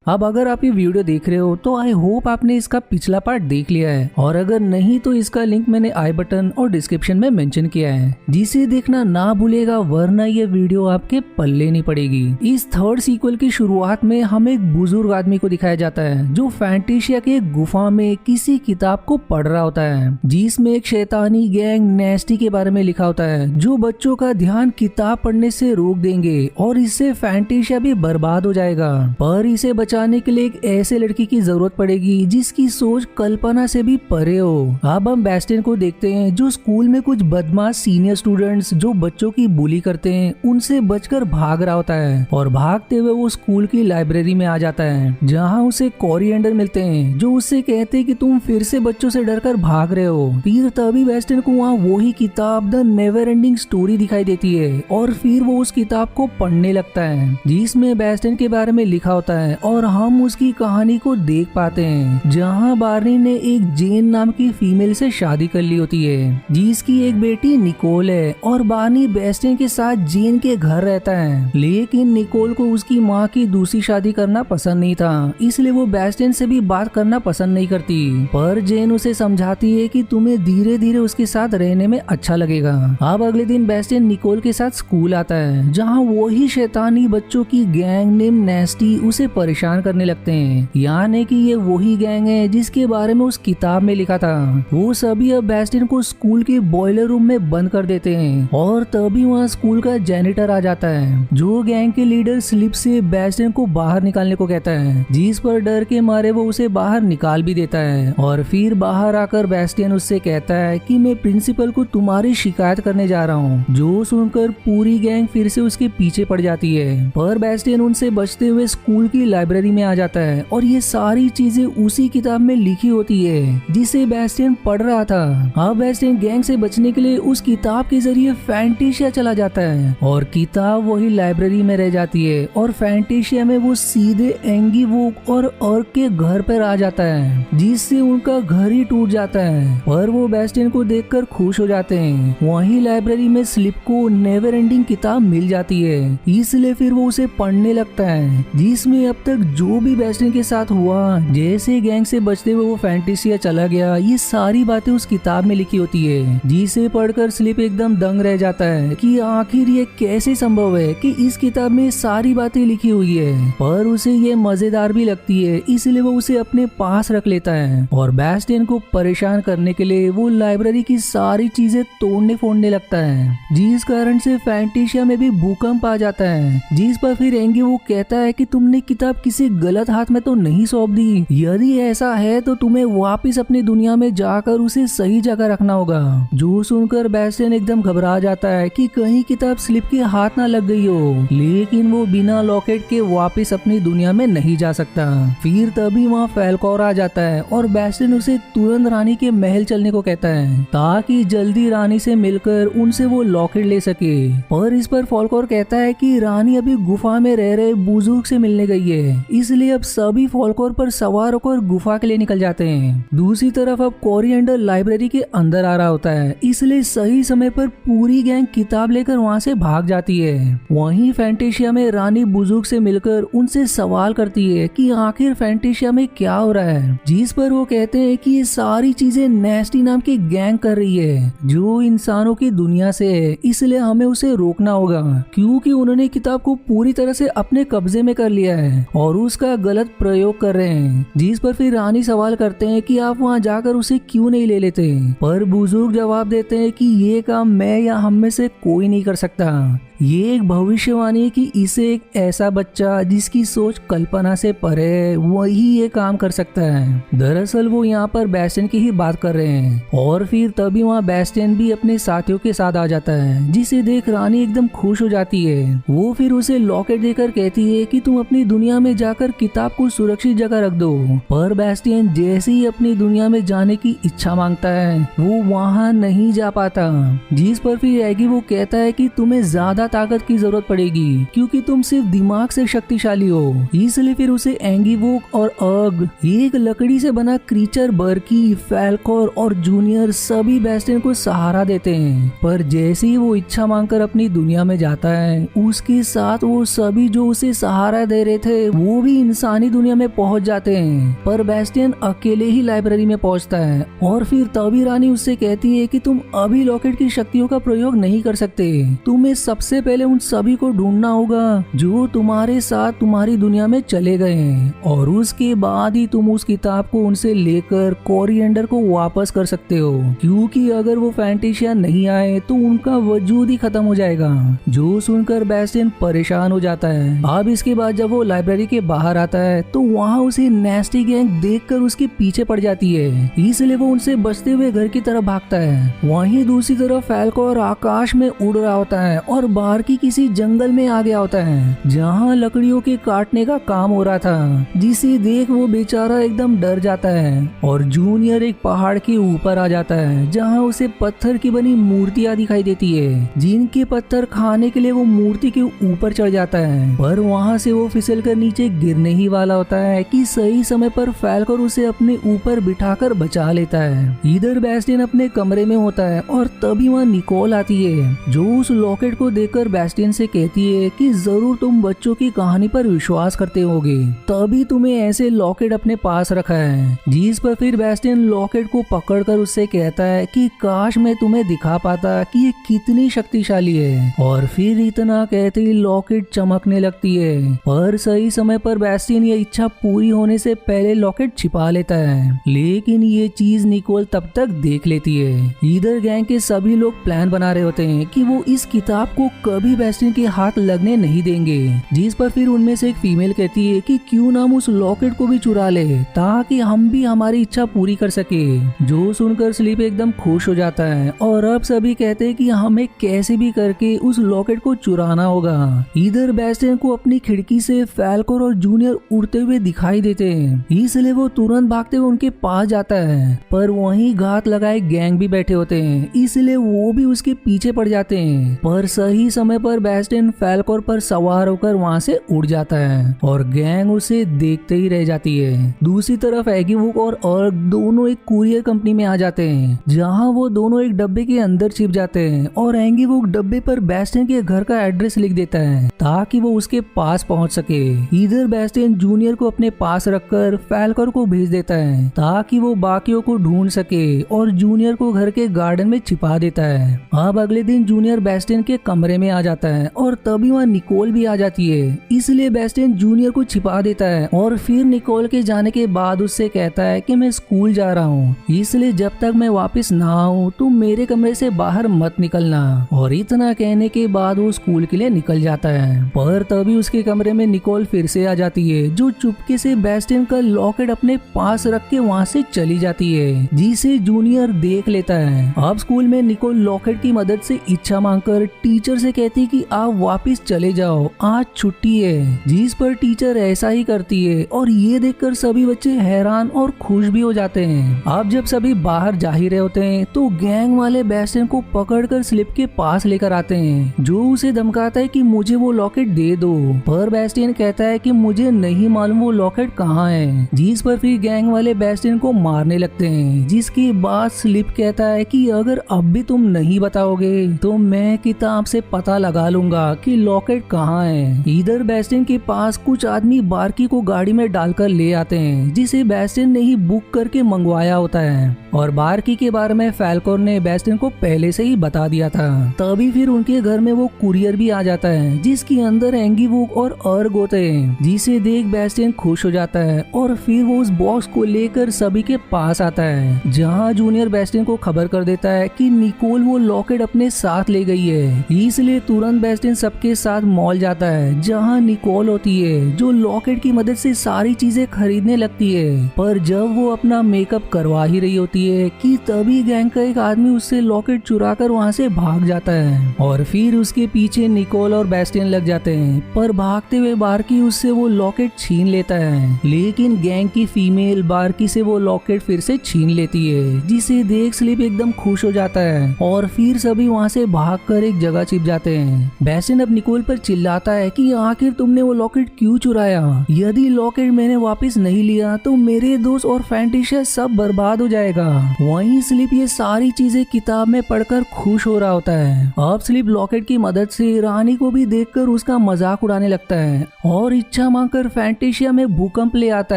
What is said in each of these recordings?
अब अगर आप ये वीडियो देख रहे हो तो आई होप आपने इसका पिछला पार्ट देख लिया है, और अगर नहीं तो इसका लिंक मैंने आई बटन और डिस्क्रिप्शन में मेंशन किया है, जिसे देखना ना भूलेगा, वरना ये वीडियो आपके पल्ले नहीं पड़ेगी। इस थर्ड सीक्वल की शुरुआत में हमें एक बुजुर्ग आदमी को दिखाया जाता है जो फैंटेशिया के गुफा में किसी किताब को पढ़ रहा होता है, जिसमें एक शैतानी गैंग नेस्टी के बारे में लिखा होता है, जो बच्चों का ध्यान किताब पढ़ने से रोक देंगे और इससे फैंटेशिया भी बर्बाद हो जाएगा। पर इसे बचाने के लिए एक ऐसे लड़की की जरूरत पड़ेगी जिसकी सोच कल्पना से भी परे हो। अब हम बेस्टियन को देखते हैं जो स्कूल में कुछ बदमाश सीनियर स्टूडेंट्स जो बच्चों की बुली करते हैं उनसे बचकर भाग रहा होता है, और भागते हुए वो स्कूल की लाइब्रेरी में आ जाता है, जहाँ उसे कोरिएंडर मिलते हैं जो उससे कहते हैं कि तुम फिर से बच्चों से डरकर भाग रहे हो। फिर तभी बेस्टियन को वहाँ वही किताब द नेवर एंडिंग स्टोरी दिखाई देती है, और फिर वो उस किताब को पढ़ने लगता है जिसमें बेस्टियन के बारे में लिखा होता है, और हम उसकी कहानी को देख पाते हैं जहाँ बार्नी ने एक जेन नाम की फीमेल से शादी कर ली होती है, जिसकी एक बेटी निकोल है, और बार्नी बेस्टियन के साथ जेन के घर रहता है। लेकिन निकोल को उसकी माँ की दूसरी शादी करना पसंद नहीं था, इसलिए वो बेस्टियन से भी बात करना पसंद नहीं करती। पर जेन उसे समझाती है कि तुम्हें धीरे धीरे उसके साथ रहने में अच्छा लगेगा। अब अगले दिन बेस्टियन निकोल के साथ स्कूल आता है, जहाँ वही शैतानी बच्चों की गैंग नेम नेस्टी उसे परेशान करने लगते हैं, यानी कि ये वही गैंग है जिसके बारे में उस किताब में लिखा था। वो सभी अब बेस्टियन को स्कूल के बॉयलर रूम में बंद कर देते हैं, और तभी वहाँ स्कूल का जेनिटर आ जाता है, जो गैंग के लीडर स्लिप से बेस्टियन को बाहर निकालने को कहता है, जिस पर डर के मारे वो उसे बाहर निकाल भी देता है। और फिर बाहर आकर बेस्टियन उससे कहता है कि मैं प्रिंसिपल को तुम्हारी शिकायत करने जा रहा हूँ, जो सुनकर पूरी गैंग फिर से उसके पीछे पड़ जाती है। पर बेस्टियन उनसे बचते हुए स्कूल की लाइब्रेरी में आ जाता है, और ये सारी चीजें उसी किताब में लिखी होती है जिसे बेस्टियन पढ़ रहा था। अब बेस्टियन गैंग से बचने के लिए उस किताब के जरिए फैंटेशिया चला जाता है, और किताब वही लाइब्रेरी में रह जाती है, और फैंटेशिया में वो सीधे एंगी वोक और अर्क के घर पर आ जाता है, जिससे उनका घर ही टूट जाता है। पर वो बेस्टियन को देखकर खुश हो जाते हैं। वहीं लाइब्रेरी में स्लिप को नेवर एंडिंग किताब मिल जाती है, इसलिए फिर वो उसे पढ़ने लगता है, जिसमें अब तक जो भी बेस्टियन के साथ हुआ, जैसे गैंग से बचते हुए वो फैंटेशिया चला गया, ये सारी बातें उस किताब में लिखी होती है, जिसे पढ़कर स्लिप एकदम दंग रह जाता है कि आखिर ये कैसे संभव है कि इस किताब में सारी बातें लिखी हुई है। पर उसे ये मजेदार भी लगती है, इसलिए वो उसे अपने पास रख लेता है, और बेस्टियन को परेशान करने के लिए वो लाइब्रेरी की सारी चीजें तोड़ने फोड़ने लगता है, जिस कारण से फैंटेशिया में भी भूकंप आ जाता है। जिस पर फिर एंगी वो कहता है कि तुमने किताब किसी गलत हाथ में तो नहीं सौंप दी, यदि ऐसा है तो तुम्हें वापस अपनी दुनिया में जाकर उसे सही जगह रखना होगा। जो सुनकर बेस्टियन एकदम घबरा जाता है कि कहीं किताब स्लिप के हाथ ना लग गई हो, लेकिन वो बिना लॉकेट के वापस अपनी दुनिया में नहीं जा सकता। फिर तभी वहाँ फैल्कोर आ जाता है, और बेस्टियन उसे तुरंत रानी के महल चलने को कहता है, ताकि जल्दी रानी से मिलकर उनसे वो लॉकेट ले सके। पर इस पर फॉल्कोर कहता है कि रानी अभी गुफा में रह रहे बुजुर्ग से मिलने गई है, इसलिए अब सभी फॉल्कोर पर सवार होकर गुफा के लिए निकल जाते हैं। दूसरी तरफ अब कोरिएंडर लाइब्रेरी के अंदर आ रहा होता है, इसलिए सही समय पर पूरी गैंग किताब लेकर वहाँ से भाग जाती है। वहीं फैंटेशिया में रानी बुजुर्ग से मिलकर उनसे सवाल करती है कि आखिर फैंटेशिया में क्या हो रहा है, जिस पर वो कहते हैं कि ये सारी चीजें नेस्टी नाम की गैंग कर रही है, जो इंसानों की दुनिया से है, इसलिए हमें उसे रोकना होगा, क्योंकि उन्होंने किताब को पूरी तरह से अपने कब्जे में कर लिया है और उसका गलत प्रयोग कर रहे हैं। जिस पर फिर रानी सवाल करते हैं कि आप वहाँ जाकर उसे क्यों नहीं ले लेते, पर बुजुर्ग जवाब देते हैं कि ये काम मैं या हम में से कोई नहीं कर सकता। ये एक भविष्यवाणी है कि इसे एक ऐसा बच्चा जिसकी सोच कल्पना से परे है, वही ये काम कर सकता है। दरअसल वो यहाँ पर बेस्टियन की ही बात कर रहे हैं, और फिर तभी वहाँ बेस्टियन भी अपने साथियों के साथ आ जाता है, जिसे देख रानी एकदम खुश हो जाती है। वो फिर उसे लॉकेट देकर कहती है कि तुम अपनी दुनिया में जाकर किताब को सुरक्षित जगह रख दो। पर बेस्टियन जैसे ही अपनी दुनिया में जाने की इच्छा मांगता है, वो वहाँ नहीं जा पाता। जिस पर फिर एगी वो कहता है कि तुम्हें ज्यादा ज्यादा ताकत की जरूरत पड़ेगी क्योंकि तुम सिर्फ दिमाग से शक्तिशाली हो। इसलिए फिर उसे एंगीवोक और अर्ग, एक लकड़ी से बना क्रीचर, बर्की, फैल्कोर और जूनियर सभी बेस्टियन को सहारा देते हैं। पर जैसे ही वो इच्छा मांगकर अपनी दुनिया में जाता है, उसके साथ वो सभी जो उसे सहारा दे रहे थे वो भी इंसानी दुनिया में पहुंच जाते हैं। पर बेस्टियन अकेले ही लाइब्रेरी में पहुंचता है और फिर तभी रानी उससे कहती है कि तुम अभी लॉकेट की शक्तियों का प्रयोग नहीं कर सकते। तुम्हें सबसे पहले उन सभी को ढूंढना होगा जो तुम्हारे साथ तुम्हारी दुनिया में चले गए हैं, और उसके बाद ही तुम उस किताब को उनसे लेकर कोरिएंडर को वापस कर सकते हो, क्योंकि अगर वो फैंटेशिया नहीं आए तो उनका वजूद ही खत्म हो जाएगा। जो सुनकर बेस्टियन परेशान हो जाता है। अब इसके बाद जब वो लाइब्रेरी के बाहर आता है तो वहाँ उसे नेस्टी गैंग देखकर उसके पीछे पड़ जाती है, इसलिए वो उनसे बचते हुए घर की तरफ भागता है। वहीं दूसरी तरफ फैल्कोर आकाश में उड़ रहा होता है और बाहर की किसी जंगल में आ गया होता है जहाँ लकड़ियों के काटने का काम हो रहा था, जिसे देख वो बेचारा एकदम डर जाता है। और जूनियर एक पहाड़ के ऊपर आ जाता है जहाँ उसे पत्थर की बनी मूर्तियां दिखाई देती है, जिनके पत्थर खाने के लिए वो मूर्ति के ऊपर चढ़ जाता है। पर वहाँ से वो फिसल कर नीचे गिरने ही वाला होता है कि सही समय पर फैल्कोर उसे अपने ऊपर बिठाकर बचा लेता है। इधर बेस्टियन अपने कमरे में होता है और तभी वहाँ निकोल आती है जो उस लॉकेट को देखकर बेस्टियन से कहती है कि जरूर तुम बच्चों की कहानी पर विश्वास करते होगे, तभी तुम्हें ऐसे लॉकेट अपने पास रखा है। जिस पर फिर बेस्टियन लॉकेट को पकड़कर उससे कहता है कि काश मैं तुम्हें दिखा पाता कि ये कितनी शक्तिशाली है। और फिर इतना कहते ही लॉकेट चमकने लगती है। पर सही समय पर बेस्टियन ये इच्छा पूरी होने से पहले लॉकेट छिपा लेता है, लेकिन ये चीज निकोल तब तक देख लेती है। इधर गैंग के सभी लोग प्लान बना रहे होते हैं कि वो इस किताब को कभी बेस्टियन के हाथ लगने नहीं देंगे। जिस पर फिर उनमें से एक फीमेल कहती है कि क्यों ना हम उस लॉकेट को भी चुरा ले ताकि हम भी हमारी इच्छा पूरी कर सके। जो सुनकर स्लीप एकदम खुश हो जाता है और अब सभी कहते हैं कि हमें कैसे भी करके उस लॉकेट को चुराना होगा। इधर बेस्टियन को अपनी खिड़की से फैल्कोर और जूनियर उड़ते हुए दिखाई देते हैं, इसलिए वो तुरंत भागते हुए उनके पास जाता है। पर वहीं घात लगाए गैंग भी बैठे होते हैं, इसलिए वो भी उसके पीछे पड़ जाते हैं। पर सही समय पर बेस्टियन फैल्कोर पर सवार होकर वहाँ से उड़ जाता है और गैंग उसे देखते ही रह जाती है। दूसरी तरफ एंगीवोक और अर्ग दोनों एक कुरियर कंपनी में आ जाते हैं, जहाँ वो दोनों एक डब्बे के अंदर छिप जाते हैं और एंगीवोक डब्बे पर बेस्टियन के घर का एड्रेस लिख देता है ताकि वो उसके पास पहुंच सके। इधर बेस्टियन जूनियर को अपने पास रखकर फैल्कोर को भेज देता है ताकि वो बाकियों को ढूंढ सके और जूनियर को घर के गार्डन में छिपा देता है। अब अगले दिन जूनियर बेस्टियन के कमरे में आ जाता है और तभी वहाँ निकोल भी आ जाती है, इसलिए बेस्टियन जूनियर को छिपा देता है और फिर निकोल के जाने के बाद उससे कहता है कि मैं स्कूल जा रहा हूँ, इसलिए जब तक मैं वापस ना आऊँ तुम मेरे कमरे से बाहर मत निकलना। और इतना कहने के बाद वो स्कूल के लिए निकल जाता है। पर तभी उसके कमरे में निकोल फिर से आ जाती है, जो चुपके से बेस्टियन का लॉकेट अपने पास रख के वहाँ से चली जाती है, जिसे जूनियर देख लेता है। अब स्कूल में निकोल लॉकेट की मदद से इच्छा मांगकर टीचर से कहती है कि आप वापस चले जाओ, आज छुट्टी है। जिस पर टीचर ऐसा ही करती है और ये देखकर सभी बच्चे हैरान और खुश भी हो जाते हैं। अब जब सभी बाहर जा ही रहे होते हैं तो गैंग वाले बेस्टियन को पकड़कर स्लिप के पास लेकर आते हैं, जो उसे धमकाता है कि मुझे वो लॉकेट दे दो। पर बेस्टियन कहता है कि मुझे नहीं मालूम वो लॉकेट कहाँ है। जिस पर फिर गैंग वाले बेस्टियन को मारने लगते हैं, जिसके बाद स्लिप कहता है कि अगर अब भी तुम नहीं बताओगे तो मैं किताब से पता लगा लूंगा कि लॉकेट कहाँ है। इधर बेस्टियन के पास कुछ आदमी बार्की को गाड़ी में डालकर ले आते हैं, जिसे बेस्टियन ने ही बुक करके मंगवाया होता है। और बार्की के बारे में फैल्कोर ने बेस्टियन को पहले से ही बता दिया था। तभी फिर उनके घर में वो कुरियर भी आ जाता है, जिसके अंदर एंगीवोक और अर्ग होते हैं, जिसे देख बेस्टियन खुश हो जाता है और फिर वो उस बॉक्स को लेकर सभी के पास आता है, जहाँ जूनियर बेस्टियन को खबर कर देता है कि निकोल वो लॉकेट अपने साथ ले गई है। इसलिए तुरंत बेस्टियन सबके साथ मॉल जाता है, जहाँ निकोल होती है, जो लॉकेट की मदद से सारी चीजें खरीदने लगती है। पर जब वो अपना मेकअप करवा ही रही होती है कि तभी गैंग का एक आदमी उससे लॉकेट चुरा कर वहाँ से भाग जाता है और फिर उसके पीछे निकोल और बेस्टियन लग जाते हैं। पर भागते हुए बार्की उससे वो लॉकेट छीन लेता है, लेकिन गैंग की फीमेल बार्की से वो लॉकेट फिर से छीन लेती है, जिसे देख स्लिप एकदम खुश हो जाता है और फिर सभी वहाँ से भागकर एक जगह छिप जाते जाते हैं। बेस्टियन अब निकोल पर चिल्लाता है कि आखिर तुमने वो लॉकेट क्यों चुराया? यदि लॉकेट मैंने वापस नहीं लिया तो मेरे दोस्त और फैंटेशिया सब बर्बाद हो जाएगा। वहीं स्लिप ये सारी चीजें किताब में पढ़कर खुश हो रहा होता है। अब स्लिप लॉकेट की मदद से रानी को भी देखकर उसका मजाक उड़ाने लगता है और इच्छा मांगकर फैंटेशिया में भूकंप ले आता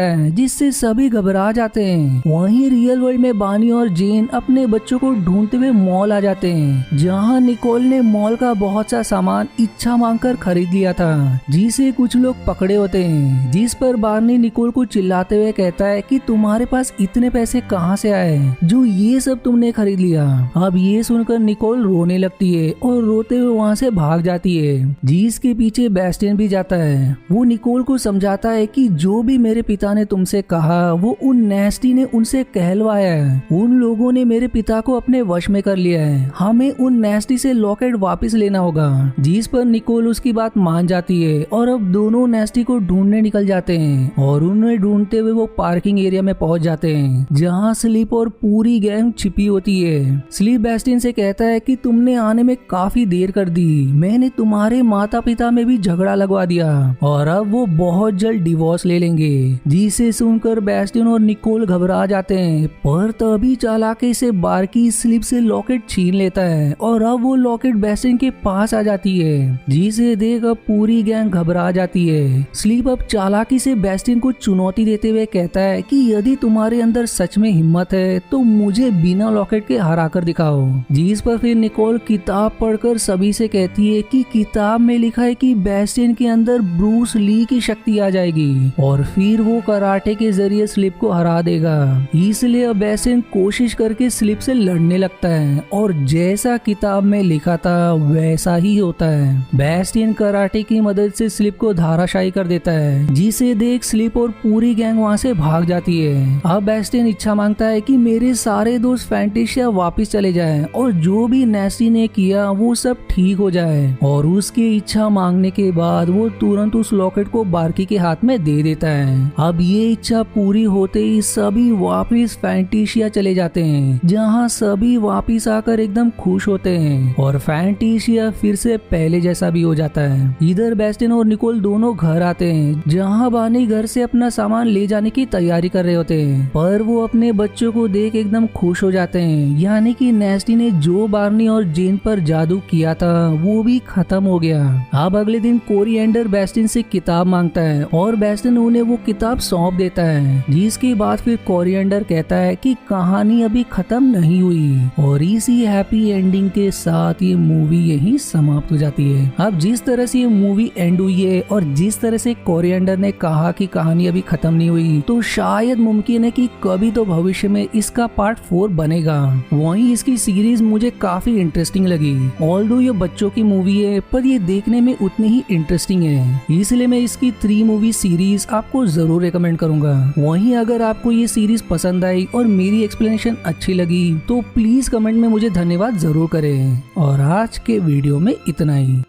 है, जिससे सभी घबरा जाते हैं। वहीं रियल वर्ल्ड में बानी और जेन अपने बच्चों को ढूंढते हुए मॉल आ जाते हैं, जहां निकोल ने मॉल का बहुत सा सामान इच्छा मांगकर खरीद लिया था, जिसे कुछ लोग पकड़े होते हैं। जिस पर बार्नी निकोल को चिल्लाते हुए कहता है कि तुम्हारे पास इतने पैसे कहां से आए जो ये सब तुमने खरीद लिया। अब ये सुनकर निकोल रोने लगती है और रोते हुए वहाँ से भाग जाती है, जिसके पीछे बेस्टियन भी जाता है। वो निकोल को समझाता है कि जो भी मेरे पिता ने तुमसे कहा वो उन नेस्टी ने उनसे कहलवाया है। उन लोगों ने मेरे पिता को अपने वश में कर लिया है। हमें उन नेस्टी से लॉकेट वापस लेना होगा। जिस पर निकोल उसकी बात मान जाती है और अब दोनों नेस्टी को ढूंढने निकल जाते हैं और उन्हें ढूंढते हुए वो पार्किंग एरिया में पहुंच जाते हैं, जहां स्लीप और पूरी गैंग छिपी होती है। स्लीप बेस्टियन से कहता है कि तुमने आने में काफी देर कर दी। मैंने तुम्हारे माता पिता में भी झगड़ा लगवा दिया और अब वो बहुत जल्द डिवोर्स ले लेंगे। जिसे सुनकर बेस्टियन और निकोल घबरा जाते हैं, पर तभी चालाकी से बार्की स्लीप से लॉकेट छीन लेता है और अब वो लॉकेट बेस्टियन के पास आ जाती है, जिसे देख अब पूरी गैंग घबरा जाती है। स्लीप अब चालाकी से बेस्टियन को चुनौती देते हुए कहता है कि यदि तुम्हारे अंदर सच में हिम्मत है तो मुझे बिना लॉकेट के हरा कर दिखाओ। जिस पर फिर निकोल किताब पढ़कर सभी से कहती है कि किताब में लिखा है कि बेस्टियन के अंदर ब्रूस ली की शक्ति आ जाएगी और फिर वो कराटे के जरिए स्लिप को हरा देगा। इसलिए अब बेस्टियन कोशिश करके स्लिप से लड़ने लगता है और जैसा किताब में लिखा था वैसा ही होता है। बेस्टियन कराटे की मदद से स्लिप को धाराशायी कर देता है, जिसे देख स्लिप और पूरी गैंग वहाँ से भाग जाती है। अब बेस्टियन इच्छा मांगता है कि मेरे सारे दोस्त फैंटेशिया वापस चले जाएं और जो भी नेस्टी ने किया वो सब ठीक हो जाए। और उसकी इच्छा मांगने के बाद वो तुरंत उस लॉकेट को बार्की के हाथ में दे देता है। अब ये इच्छा पूरी होते ही सभी वापस फैंटेशिया चले जाते हैं, जहाँ सभी वापस आकर एकदम खुश होते हैं और फैंटेशिया फिर से पहले जैसा भी हो जाता है। इधर बेस्टियन और निकोल दोनों घर आते हैं, जहाँ बानी घर से अपना सामान ले जाने की तैयारी कर रहे होते हैं, पर वो अपने बच्चों को देख एकदम खुश हो जाते हैं। यानी कि नेस्टी ने जो बार्नी और जेन पर जादू किया था वो भी खत्म हो गया। अब अगले दिन कोरिएंडर बेस्टियन से किताब मांगता है और बेस्टियन उन्हें वो किताब सौंप देता है, जिसके बाद फिर कोरिएंडर कहता है कि कहानी अभी खत्म नहीं हुई और इसी हैप्पी एंडिंग के साथ ये मूवी यहीं समाप्त हो जाती है। अब जिस तरह से ये मूवी एंड हुई है और जिस तरह से कोरिएंडर ने कहा कि कहानी अभी खत्म नहीं हुई, तो शायद मुमकिन है कि कभी तो भविष्य में इसका पार्ट 4 बनेगा। वहीं इसकी सीरीज मुझे काफी इंटरेस्टिंग लगी। ऑल्दो ये बच्चों की मूवी है, पर ये देखने में उतनी ही इंटरेस्टिंग है, इसलिए मैं इसकी 3 मूवी सीरीज आपको जरूर रेकमेंड करूंगा। वहीं अगर आपको ये सीरीज पसंद आई और मेरी एक्सप्लेनेशन अच्छी लगी तो प्लीज कमेंट में मुझे धन्यवाद जरूर करें। और आज के वीडियो में इतना ही।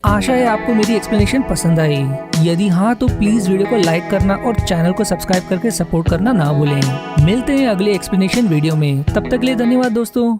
आशा है आपको मेरी एक्सप्लेनेशन पसंद आई। यदि हाँ तो प्लीज वीडियो को लाइक करना और चैनल को सब्सक्राइब करके सपोर्ट करना ना भूलें। मिलते हैं अगले एक्सप्लेनेशन वीडियो में, तब तक के लिए धन्यवाद दोस्तों।